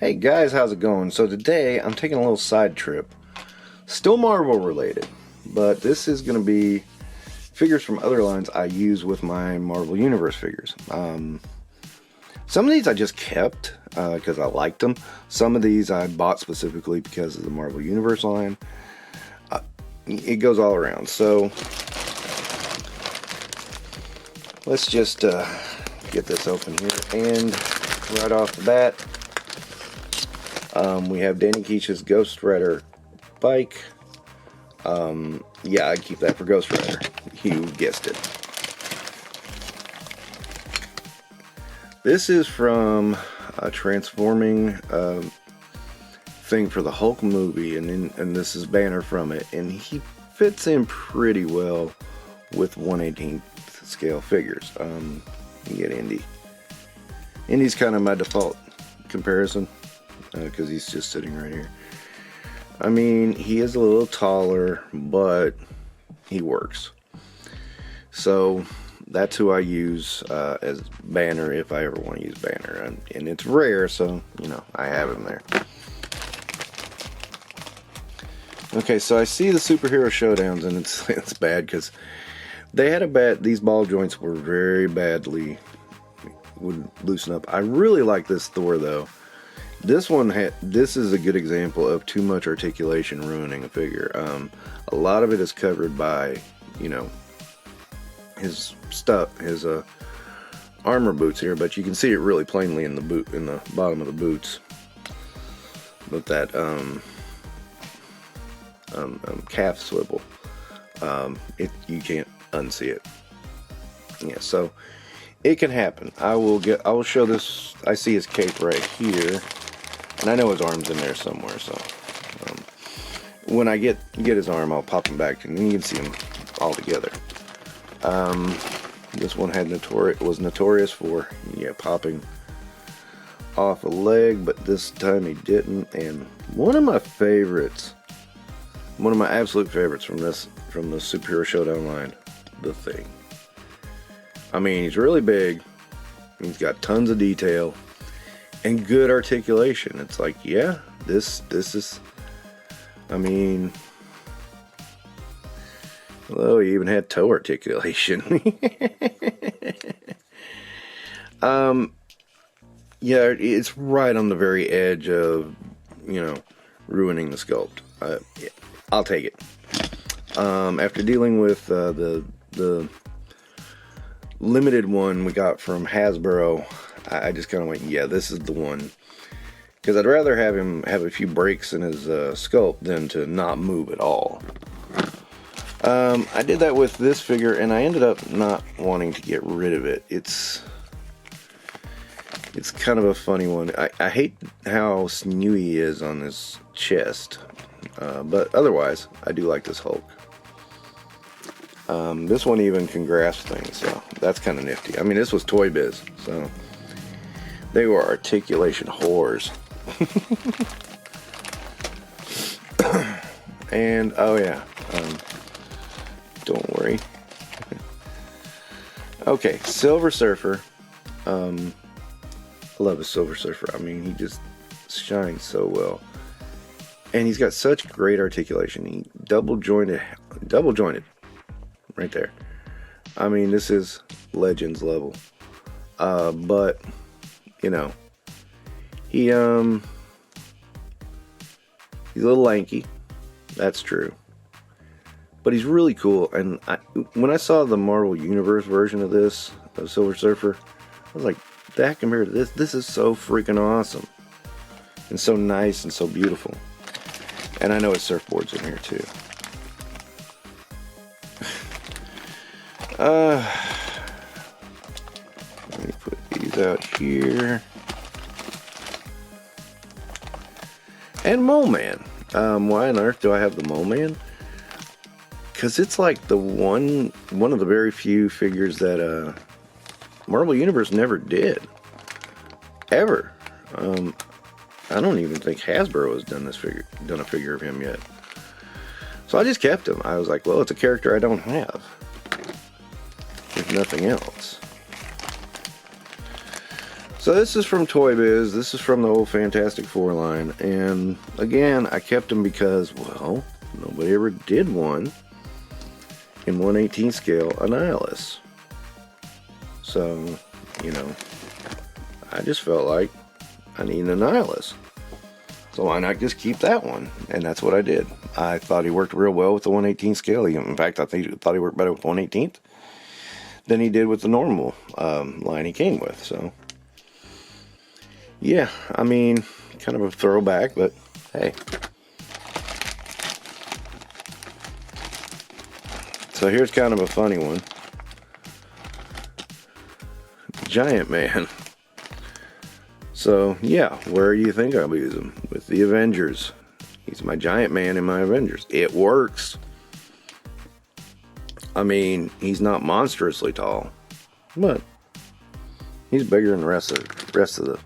Hey guys, how's it going? So today I'm taking a little side trip. Still Marvel related, but this is going to be figures from other lines I use with my Marvel Universe figures. Some of these I just kept because I liked them. Some of these I bought specifically because of the Marvel Universe line. It goes all around. So let's just get this open here. And right off the bat, we have Danny Keish's Ghost Rider bike. Yeah, I keep that for Ghost Rider. You guessed it. This is from a transforming thing for the Hulk movie, and this is Banner from it, and he fits in pretty well with 1/18th scale figures. You get Indy. Indy's kind of my default comparison because he's just sitting right here. I mean, he is a little taller, but he works. So that's who I use as Banner if I ever want to use Banner. And it's rare, so, you know, I have him there. Okay, so I see the superhero showdowns, and it's bad because they had these ball joints were very badly, would loosen up. I really like this Thor, though. This is a good example of too much articulation ruining a figure. A lot of it is covered by, you know, his stuff, his armor boots here, but you can see it really plainly in the bottom of the boots. But that calf swivel, you can't unsee it. Yeah, so it can happen. I will show this. I see his cape right here. And I know his arm's in there somewhere, so when I get his arm, I'll pop him back, and then you can see him all together. This one was notorious for popping off a leg, but this time he didn't. And one of my absolute favorites from the Superhero Showdown line, the Thing. I mean, he's really big. He's got tons of detail. And good articulation. It's like, yeah, this is, I mean, well, he even had toe articulation. Yeah, it's right on the very edge of, you know, ruining the sculpt. Yeah, I'll take it. After dealing with the limited one we got from Hasbro, I just kind of went, yeah, this is the one. Because I'd rather have him have a few breaks in his sculpt than to not move at all. I did that with this figure, and I ended up not wanting to get rid of it. It's kind of a funny one. I hate how sinewy he is on his chest. But otherwise, I do like this Hulk. This one even can grasp things, so that's kind of nifty. I mean, this was Toy Biz, so they were articulation whores. And, oh yeah, don't worry. Okay, Silver Surfer. I love a Silver Surfer. I mean, he just shines so well. And he's got such great articulation. He double jointed right there. I mean, this is Legends level. But you know, he's a little lanky. That's true. But he's really cool. And when I saw the Marvel Universe version of this, of Silver Surfer, I was like, that compared to this is so freaking awesome. And so nice and so beautiful. And I know his surfboard's in here too. Let me put these out here. And Mole Man. Why on earth do I have the Mole Man? Because it's like one of the very few figures that Marvel Universe never did. Ever. I don't even think Hasbro has done a figure of him yet. So I just kept him. I was like, well, it's a character I don't have. If nothing else. So this is from Toy Biz. This is from the old Fantastic Four line. And again, I kept them because, well, nobody ever did one in 1/18 scale Annihilus. So, you know, I just felt like I need an Annihilus. So why not just keep that one? And that's what I did. I thought he worked real well with the 1/18 scale. In fact, I thought he worked better with 1/18 than he did with the normal line he came with. So, yeah, I mean, kind of a throwback, but hey. So here's kind of a funny one. Giant Man. So, yeah, where do you think I'll use him? With the Avengers. He's my Giant Man in my Avengers. It works. I mean, he's not monstrously tall, but he's bigger than the rest of the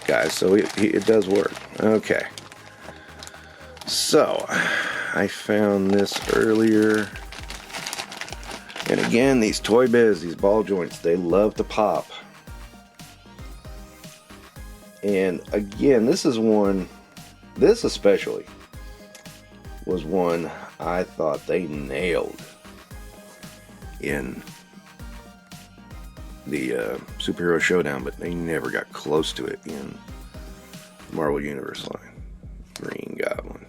guys, so it does work. Okay. So, I found this earlier. And again, these Toy Biz, these ball joints, they love to pop. And again, this especially was one I thought they nailed in the Superhero Showdown, but they never got close to it in the Marvel Universe line. Green Goblin.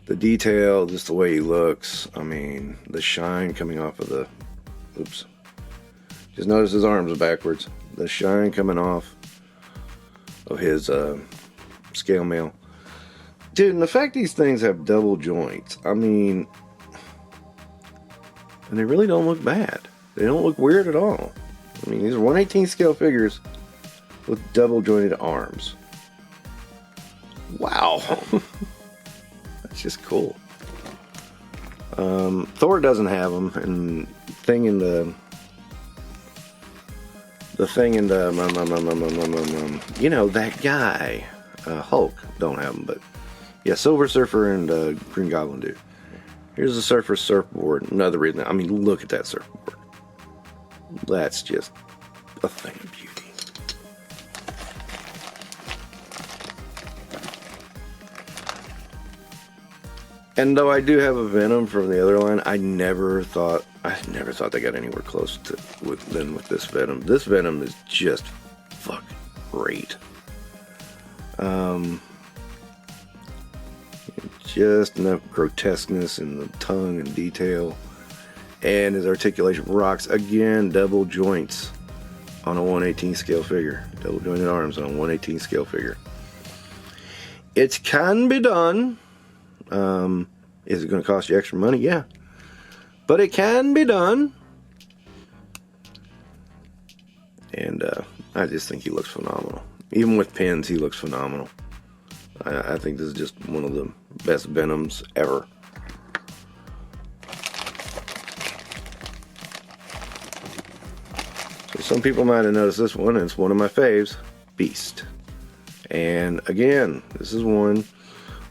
The detail, just the way he looks, I mean, the shine coming off of the, oops, just notice his arms are backwards. The shine coming off of his scale mail. Dude, and the fact these things have double joints, I mean, and they really don't look bad. They don't look weird at all. I mean, these are 1/18 scale figures with double jointed arms. Wow. That's just cool. Thor doesn't have them, and the thing in the you know, that guy, Hulk, don't have them, but yeah, Silver Surfer and Green Goblin do. Here's the Surfer surfboard. Another reason, I mean, look at that surfboard. That's just a thing of beauty. And though I do have a Venom from the other line, I never thought they got anywhere close to than with this Venom. This Venom is just fucking great. Just enough grotesqueness in the tongue and detail, and his articulation rocks. Again, double joints on a 1/18 scale figure. Double jointed arms on a 1/18 scale figure. It can be done. Is it going to cost you extra money? Yeah. But it can be done. And I just think he looks phenomenal. Even with pins, he looks phenomenal. I think this is just one of the best Venoms ever. So some people might have noticed this one, and it's one of my faves, Beast. And again, this is one.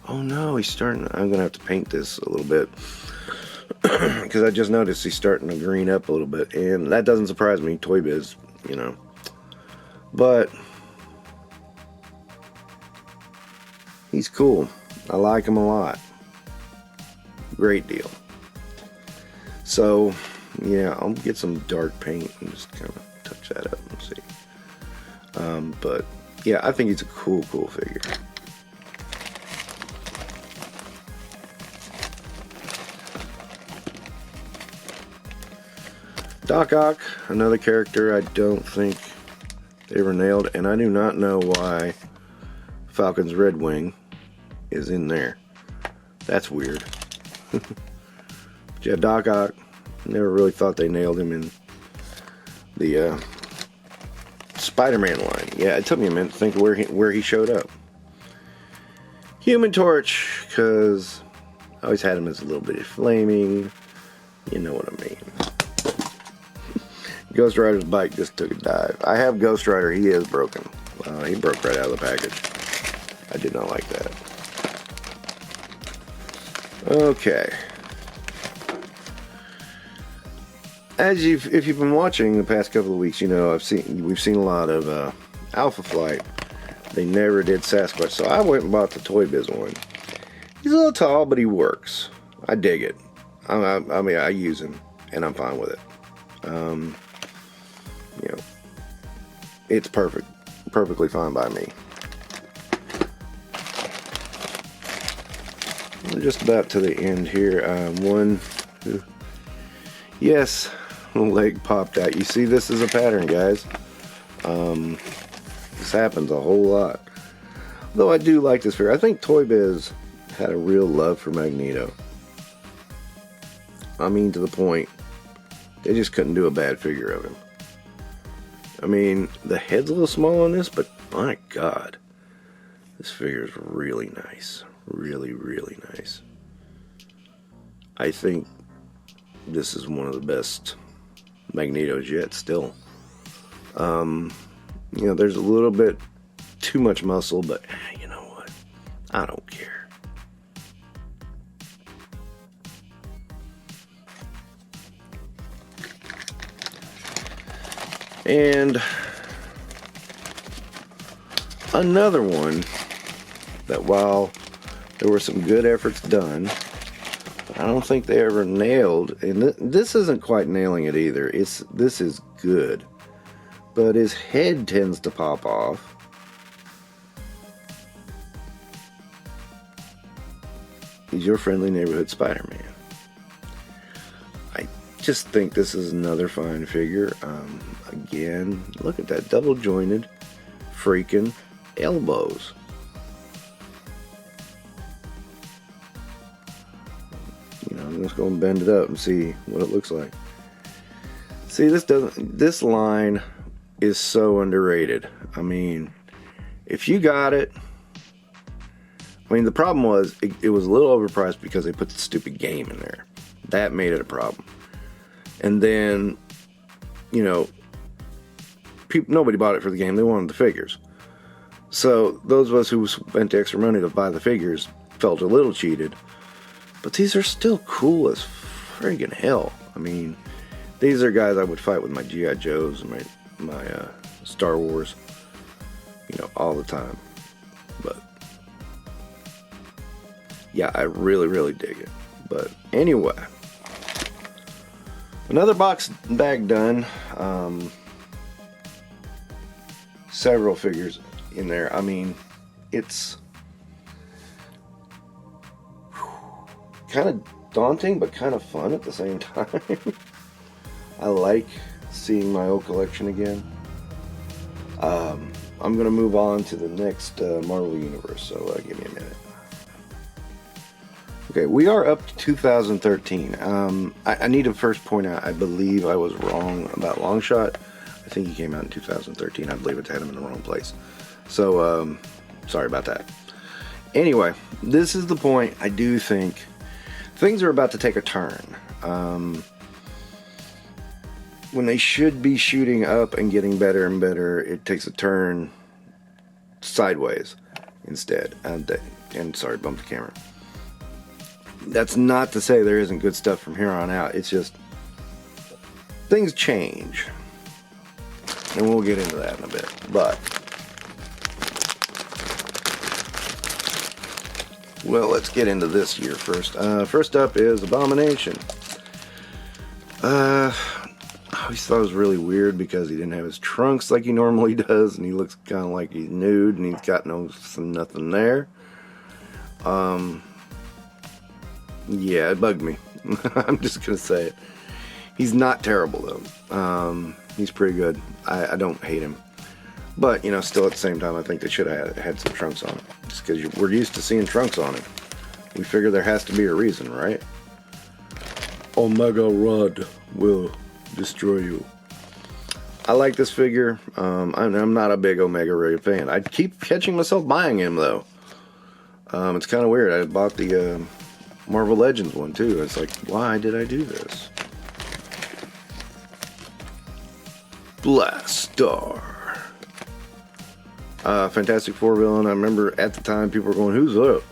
Oh no, he's starting. I'm gonna have to paint this a little bit because I just noticed he's starting to green up a little bit, and that doesn't surprise me. Toy Biz, you know. But he's cool. I like him a lot. Great deal. So yeah, I'll get some dark paint and just kind of touch that up and see. But yeah, I think he's a cool figure. Doc Ock, another character I don't think they ever nailed, and I do not know why Falcon's Red Wing is in there. That's weird. Yeah, Doc Ock, never really thought they nailed him in the Spider-Man line. Yeah, it took me a minute to think of where he showed up. Human Torch, because I always had him as a little bit of flaming. You know what I mean. Ghost Rider's bike just took a dive. I have Ghost Rider. He is broken. He broke right out of the package. I did not like that. Okay. if you've been watching the past couple of weeks, you know we've seen a lot of Alpha Flight. They never did Sasquatch, so I went and bought the Toy Biz one. He's a little tall, but he works. I dig it. I mean, I use him, and I'm fine with it. You know, it's perfectly fine by me. We're just about to the end here. Yes, leg popped out. You see, this is a pattern, guys. This happens a whole lot. Though I do like this figure. I think Toy Biz had a real love for Magneto. I mean, to the point, they just couldn't do a bad figure of him. I mean, the head's a little small on this, but my God, this figure is really nice. Really, really nice. I think this is one of the best Magnetos yet still. You know, there's a little bit too much muscle, but you know what? I don't care. And another one that, while there were some good efforts done, I don't think they ever nailed, and this isn't quite nailing it either. This is good, but his head tends to pop off. He's your friendly neighborhood Spider-Man. I just think this is another fine figure. Again, look at that double jointed freaking elbows. I'm just going to bend it up and see what it looks like. See, this line is so underrated. I mean, if you got it, I mean, the problem was it was a little overpriced because they put the stupid game in there. That made it a problem. And then, you know, nobody bought it for the game. They wanted the figures. So those of us who spent the extra money to buy the figures felt a little cheated. But these are still cool as friggin' hell. I mean, these are guys I would fight with my G.I. Joes and my Star Wars, you know, all the time. But yeah, I really, really dig it. But anyway, another box bag done. Several figures in there. I mean, it's kind of daunting, but kind of fun at the same time. I like seeing my old collection again. I'm going to move on to the next Marvel Universe, so give me a minute. Okay, we are up to 2013. I need to first point out, I believe I was wrong about Longshot. I think he came out in 2013. I believe it had him in the wrong place. So, sorry about that. Anyway, this is the point. I do think things are about to take a turn. When they should be shooting up and getting better and better, it takes a turn sideways instead. And sorry, bumped the camera. That's not to say there isn't good stuff from here on out. It's just things change. And we'll get into that in a bit. But, well, let's get into this year first. First up is Abomination. I always thought it was really weird because he didn't have his trunks like he normally does, and he looks kind of like he's nude, and he's got nothing there. Yeah, it bugged me. I'm just gonna say it. He's not terrible though. He's pretty good. I don't hate him, but you know, still at the same time, I think they should have had some trunks on it, just because we're used to seeing trunks on it. We figure there has to be a reason, right? Omega Rod will destroy you. I like this figure. I'm not a big Omega Ray fan. I keep catching myself buying him though. It's kind of weird. I bought the Marvel Legends one too. It's like, why did I do this? Blastar. Fantastic Four villain. I remember at the time people were going, who's up?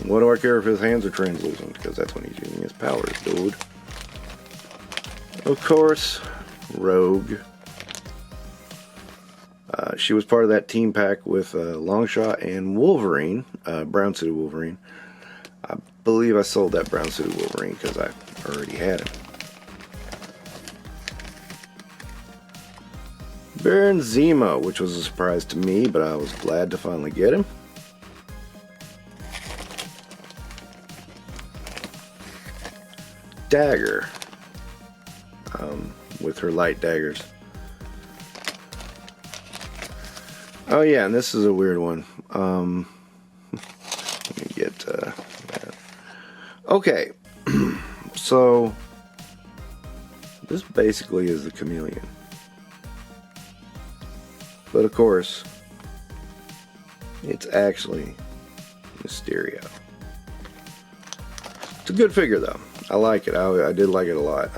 What do I care if his hands are translucent? Because that's when he's using his powers, dude. Of course, Rogue. She was part of that team pack with Longshot and Wolverine, brown suited Wolverine. I believe I sold that brown suited Wolverine because I already had him. Baron Zemo, which was a surprise to me, but I was glad to finally get him. Dagger, with her light daggers. Oh yeah, and this is a weird one. Let me get that. Okay, so this basically is the Chameleon. But of course, it's actually Mysterio. It's a good figure though. I like it. I did like it a lot.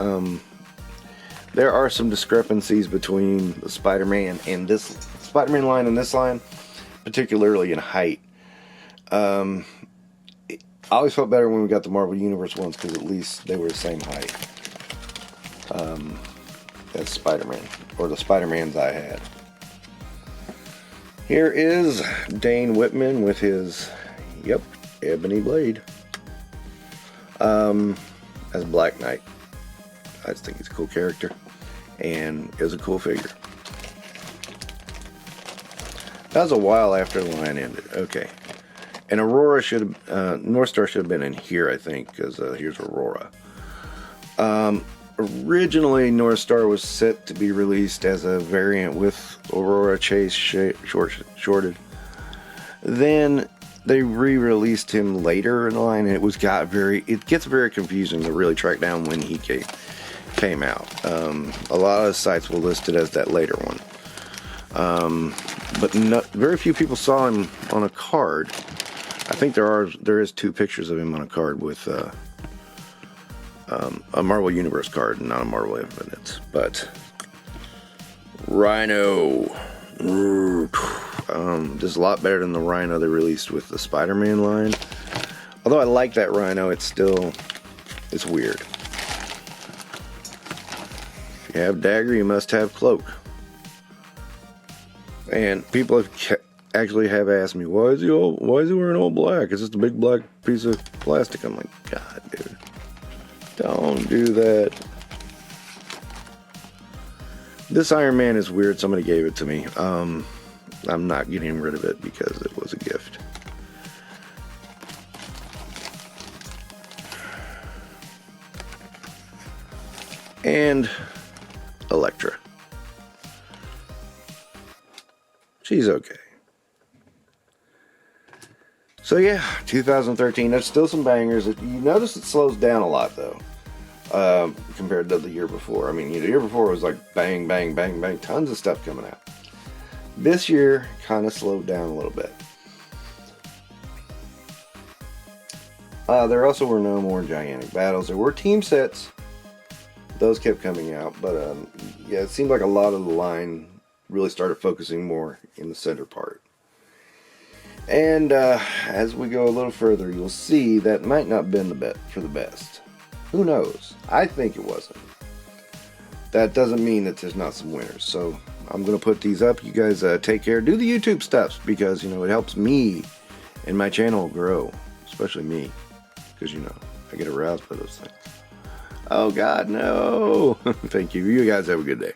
There are some discrepancies between the Spider-Man and this Spider-Man line and this line, particularly in height. I always felt better when we got the Marvel Universe ones because at least they were the same height as Spider-Man, or the Spider-Mans I had. Here is Dane Whitman with his, ebony blade. As Black Knight. I just think he's a cool character and is a cool figure. That was a while after the line ended. Okay. And Aurora should have, North Star should have been in here, I think, because here's Aurora. Originally, North Star was set to be released as a variant with Aurora Chase shorted. Then they re-released him later in the line, and it gets very confusing to really track down when he came out. A lot of sites will list it as that later one. But very few people saw him on a card. I think there is 2 pictures of him on a card with a Marvel Universe card, not a Marvel Infinite. But Rhino, this is a lot better than the Rhino they released with the Spider-Man line. Although I like that Rhino, it's weird. If you have Dagger, you must have Cloak. And people actually have asked me, why is he wearing all black? It's just a big black piece of plastic. I'm like, God, dude, don't do that. This Iron Man is weird. Somebody gave it to me. I'm not getting rid of it because it was a gift. And Elektra. She's okay. So yeah, 2013. There's still some bangers. You notice it slows down a lot though, compared to the year before. I mean, the year before was like bang, bang, bang, bang, tons of stuff coming out. This year kind of slowed down a little bit. There also were no more gigantic battles. There were team sets. Those kept coming out, but yeah, it seemed like a lot of the line really started focusing more in the center part. And as we go a little further, you'll see that might not have been the bet for the best. Who knows? I think it wasn't. That doesn't mean that there's not some winners. So I'm going to put these up. You guys take care. Do the YouTube stuff because, it helps me and my channel grow. Especially me. Because, I get aroused by those things. Oh, God, no. Thank you. You guys have a good day.